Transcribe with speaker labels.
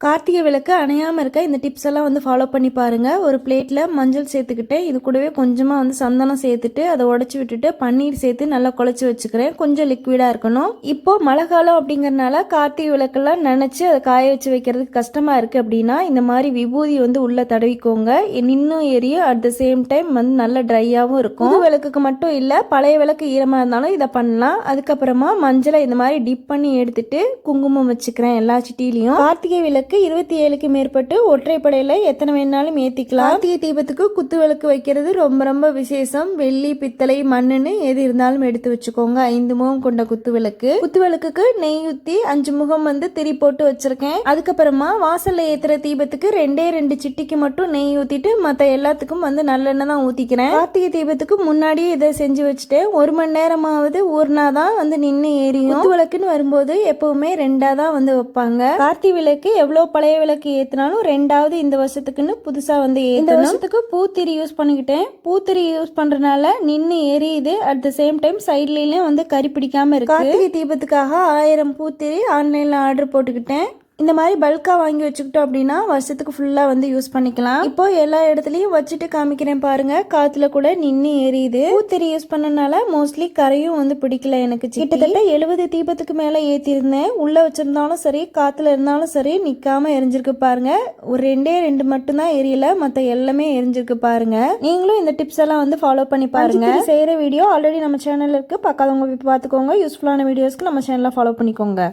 Speaker 1: கார்த்திகை விளக்கு அணையாமல் இருக்க இந்த டிப்ஸ் எல்லாம் வந்து ஃபாலோ பண்ணி பாருங்கள். ஒரு பிளேட்டில் மஞ்சள் சேர்த்துக்கிட்டேன். இது கூடவே கொஞ்சமாக வந்து சந்தனம் சேர்த்துட்டு அதை உடச்சி விட்டுட்டு பன்னீர் சேர்த்து நல்லா குழச்சி வச்சுக்கிறேன். கொஞ்சம் லிக்விடாக இருக்கணும். இப்போது மழை காலம் அப்படிங்கிறனால கார்த்திகை விளக்கெல்லாம் நினச்சி அதை காய வச்சு வைக்கிறதுக்கு கஷ்டமாக இருக்குது அப்படின்னா இந்த மாதிரி விபூதி வந்து உள்ளே தடவிக்கோங்க. இன்னும் எரியும். அட் த சேம் டைம் வந்து நல்ல ட்ரையாகவும் இருக்கும். புது விளக்குக்கு மட்டும் இல்லை, பழைய விளக்கு ஈரமாக இருந்தாலும் இதை பண்ணலாம். அதுக்கப்புறமா மஞ்சளை இந்த மாதிரி டிப் பண்ணி எடுத்துட்டு குங்குமம் வச்சுக்கிறேன் எல்லா சிட்டிலையும். கார்த்திகை விளக்கு 27க்கு மேற்பட்டு ஒற்றைப்படையில எத்தனை வேணாலும் ஏத்திக்கலாம். கார்த்திகை தீபத்துக்கு குத்து விளக்கு வைக்கிறது ரொம்ப ரொம்ப விசேஷம். வெள்ளி, பித்தளை, மண்ணுன்னு எது இருந்தாலும் எடுத்து வச்சுக்கோங்க. 5 முகம் கொண்ட குத்து விளக்கு. குத்து விளக்குக்கு நெய் ஊத்தி 5 முகம் வந்து திரி போட்டு வச்சிருக்கேன். அதுக்கப்புறமா வாசல்ல ஏத்துற தீபத்துக்கு 2 சிட்டிக்கு மட்டும் நெய் ஊத்திட்டு மத்த எல்லாத்துக்கும் வந்து நல்லெண்ணெய் தான் ஊத்திக்கிறேன். கார்த்திகை தீபத்துக்கு முன்னாடியே இதை செஞ்சு வச்சுட்டேன். 1 மணி நேரமாவது ஊர்னாதான் வந்து நின்று ஏறியும். குத்து விளக்குன்னு வரும்போது எப்பவுமே 2ஆ தான் வந்து வைப்பாங்க. கார்த்திகை விளக்கு எவ்வளவு பழைய விளக்கு ஏத்தினாலும் 2வது இந்த வருஷத்துக்குன்னு புதுசா வந்து இந்த வருஷத்துக்கு பூத்திரி யூஸ் பண்ணிக்கிட்டேன். பூத்திரி யூஸ் பண்றதுனால நின்று எரியுது. அட் த சேம் டைம் சைட்லயும் வந்து கறி பிடிக்காம இருக்கு. கார்த்திகை தீபத்துக்காக 1000 பூத்திரி ஆன்லைன்ல ஆர்டர் போட்டுக்கிட்டேன். இந்த மாதிரி பல்காக வாங்கி வச்சுக்கிட்டோம் அப்படின்னா வருஷத்துக்கு ஃபுல்லாக வந்து யூஸ் பண்ணிக்கலாம். இப்போ எல்லா இடத்துலையும் வச்சுட்டு காமிக்கிறேன் பாருங்க. காற்றுல கூட நின்று எரியுது. பூத்திரி யூஸ் பண்ணனால மோஸ்ட்லி கரையும் வந்து பிடிக்கல எனக்கு. கிட்டத்தட்ட 70 தீபத்துக்கு மேலே ஏற்றிருந்தேன். உள்ளே வச்சிருந்தாலும் சரி, காற்றுல இருந்தாலும் சரி நிற்காம எரிஞ்சிருக்கு பாருங்க. ஒரு 2 மட்டும்தான் எரியல, மற்ற எல்லாமே எரிஞ்சிருக்கு பாருங்க. நீங்களும் இந்த டிப்ஸ் எல்லாம் வந்து ஃபாலோ பண்ணி பாருங்க. செய்கிற வீடியோ ஆல்ரெடி நம்ம சேனலில் இருக்கு. பார்க்காதவங்க போய் பார்த்துக்கோங்க. யூஸ்ஃபுல்லான வீடியோஸ்க்கு நம்ம சேனலை ஃபாலோ பண்ணிக்கோங்க.